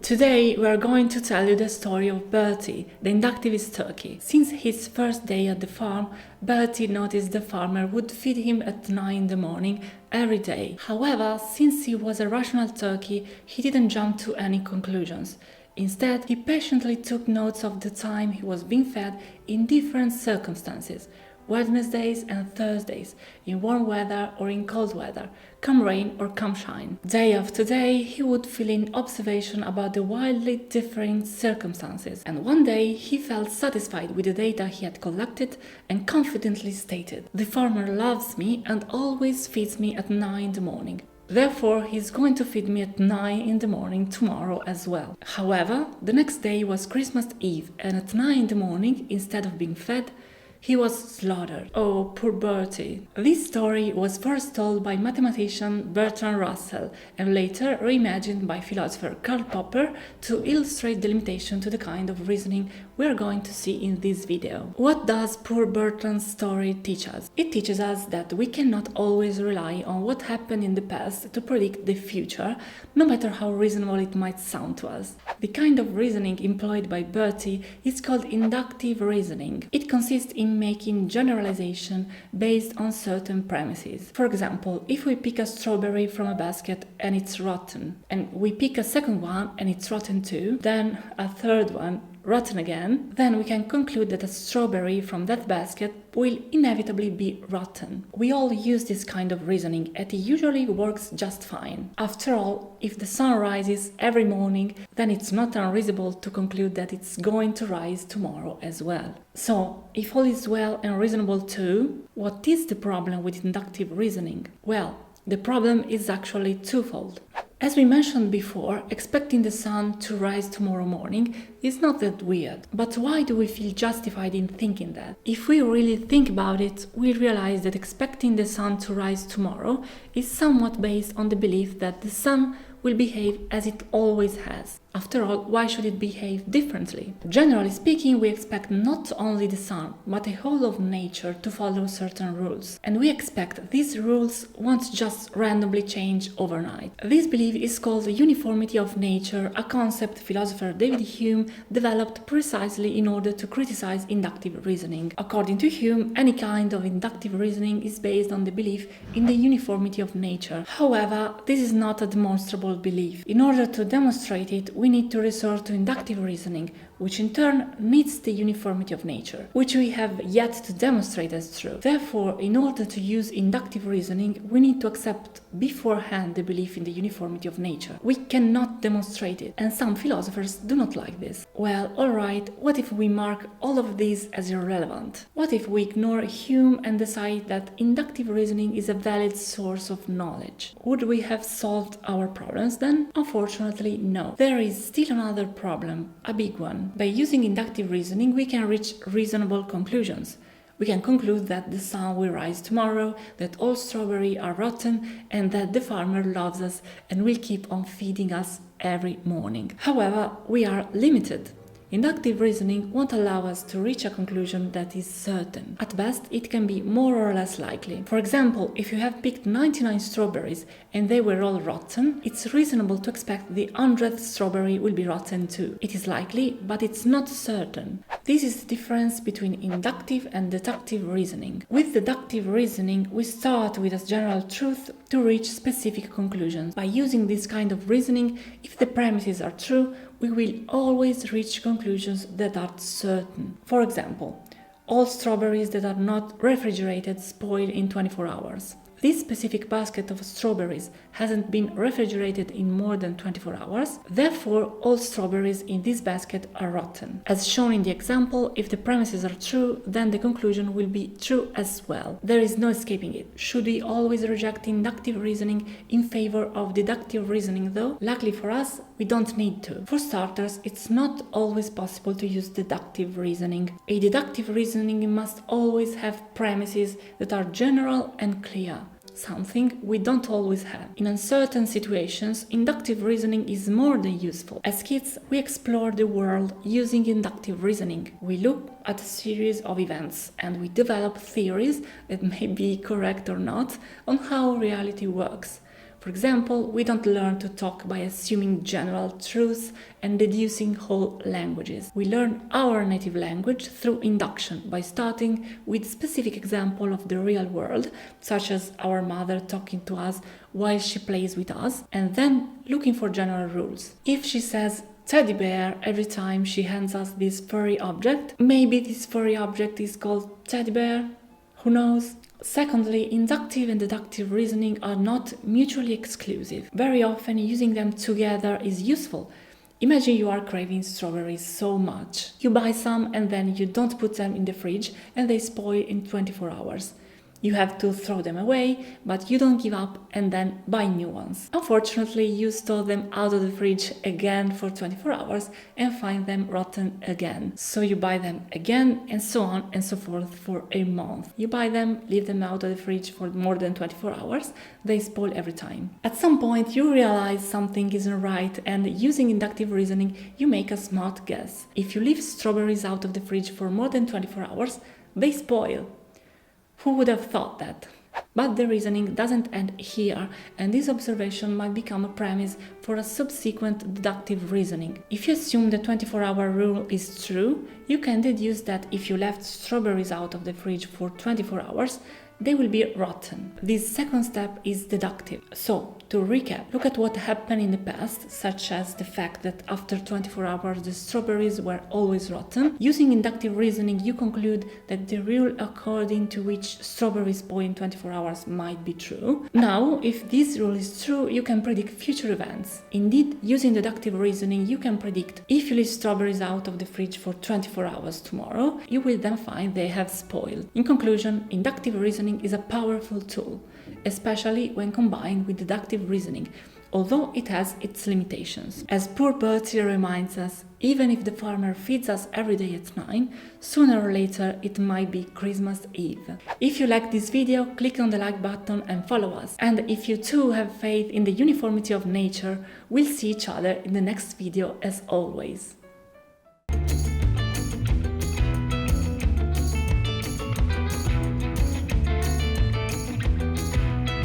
Today we are going to tell you the story of Bertie, the inductivist turkey. Since his first day at the farm, Bertie noticed the farmer would feed him at 9 in the morning every day. However, since he was a rational turkey, he didn't jump to any conclusions. Instead, he patiently took notes of the time he was being fed in different circumstances. Wednesdays and Thursdays, in warm weather or in cold weather, come rain or come shine. Day after day, he would fill in observation about the wildly differing circumstances, and one day he felt satisfied with the data he had collected and confidently stated, "The farmer loves me and always feeds me at 9 in the morning. Therefore, he's going to feed me at 9 in the morning tomorrow as well." However, the next day was Christmas Eve, and at 9 in the morning, instead of being fed, he was slaughtered. Oh, poor Bertie. This story was first told by mathematician Bertrand and later reimagined by philosopher Karl to illustrate the limitation to the kind of reasoning we are going to see in this video. What does poor Bertrand's story teach us? It teaches us that we cannot always rely on what happened in the past to predict the future, no matter how reasonable it might sound to us. The kind of reasoning employed by Bertie is called inductive reasoning. It consists in making generalization based on certain premises. For example, if we pick a strawberry from a basket and it's rotten, and we pick a second one and it's rotten too, then a third one rotten again, then we can conclude that a strawberry from that basket will inevitably be rotten. We all use this kind of reasoning and it usually works just fine. After all, if the sun rises every morning, then it's not unreasonable to conclude that it's going to rise tomorrow as well. So, if all is well and reasonable too, what is the problem with inductive reasoning? Well, the problem is actually twofold. As we mentioned before, expecting the sun to rise tomorrow morning is not that weird. But why do we feel justified in thinking that? If we really think about it, we realize that expecting the sun to rise tomorrow is somewhat based on the belief that the sun will behave as it always has. After all, why should it behave differently? Generally speaking, we expect not only the sun, but the whole of nature to follow certain rules. And we expect these rules won't just randomly change overnight. This belief is called the uniformity of nature, a concept philosopher David Hume developed precisely in order to criticize inductive reasoning. According to Hume, any kind of inductive reasoning is based on the belief in the uniformity of nature. However, this is not a demonstrable belief. In order to demonstrate it, we need to resort to inductive reasoning, which in turn needs the uniformity of nature, which we have yet to demonstrate as true. Therefore, in order to use inductive reasoning, we need to accept beforehand the belief in the uniformity of nature. We cannot demonstrate it, and some philosophers do not like this. Well, alright, what if we mark all of these as irrelevant? What if we ignore Hume and decide that inductive reasoning is a valid source of knowledge? Would we have solved our problems then? Unfortunately, no. There is still another problem, a big one. By using inductive reasoning, we can reach reasonable conclusions. We can conclude that the sun will rise tomorrow, that all strawberries are rotten, and that the farmer loves us and will keep on feeding us every morning. However, we are limited. Inductive reasoning won't allow us to reach a conclusion that is certain. At best, it can be more or less likely. For example, if you have picked 99 strawberries and they were all rotten, it's reasonable to expect the 100th strawberry will be rotten too. It is likely, but it's not certain. This is the difference between inductive and deductive reasoning. With deductive reasoning, we start with a general truth to reach specific conclusions. By using this kind of reasoning, if the premises are true, we will always reach conclusions that are certain. For example, all strawberries that are not refrigerated spoil in 24 hours. This specific basket of strawberries hasn't been refrigerated in more than 24 hours, therefore all strawberries in this basket are rotten. As shown in the example, if the premises are true, then the conclusion will be true as well. There is no escaping it. Should we always reject inductive reasoning in favor of deductive reasoning though? Luckily for us, we don't need to. For starters, it's not always possible to use deductive reasoning. A deductive reasoning must always have premises that are general and clear, something we don't always have. In uncertain situations, inductive reasoning is more than useful. As kids, we explore the world using inductive reasoning. We look at a series of events and we develop theories that may be correct or not on how reality works. For For example, we don't learn to talk by assuming general truths and deducing whole languages. We learn our native language through induction, by starting with specific example of the real world, such as our mother talking to us while she plays with us, and then looking for general rules. If she says teddy bear every time she hands us this furry object, maybe this furry object is called teddy bear, who knows? Secondly, inductive and deductive reasoning are not mutually exclusive. Very often using them together is useful. Imagine you are craving strawberries so much. You buy some and then you don't put them in the fridge and they spoil in 24 hours. You have to throw them away, but you don't give up and then buy new ones. Unfortunately, you store them out of the fridge again for 24 hours and find them rotten again. So you buy them again and so on and so forth for a month. You buy them, leave them out of the fridge for more than 24 hours, they spoil every time. At some point, you realize something isn't right, and using inductive reasoning, you make a smart guess. If you leave strawberries out of the fridge for more than 24 hours, they spoil. Who would have thought that? But the reasoning doesn't end here, and this observation might become a premise for a subsequent deductive reasoning. If you assume the 24-hour rule is true, you can deduce that if you left strawberries out of the fridge for 24 hours, they will be rotten. This second step is deductive. So, to recap, look at what happened in the past, such as the fact that after 24 hours the strawberries were always rotten. Using inductive reasoning, you conclude that the rule according to which strawberries spoil in 24 hours might be true. Now, if this rule is true, you can predict future events. Indeed, using deductive reasoning, you can predict if you leave strawberries out of the fridge for 24 hours tomorrow, you will then find they have spoiled. In conclusion, inductive reasoning is a powerful tool, especially when combined with deductive reasoning, although it has its limitations. As poor Bertie reminds us, even if the farmer feeds us every day at 9, sooner or later it might be Christmas Eve. If you like this video, click on the like button and follow us. And if you too have faith in the uniformity of nature, we'll see each other in the next video as always.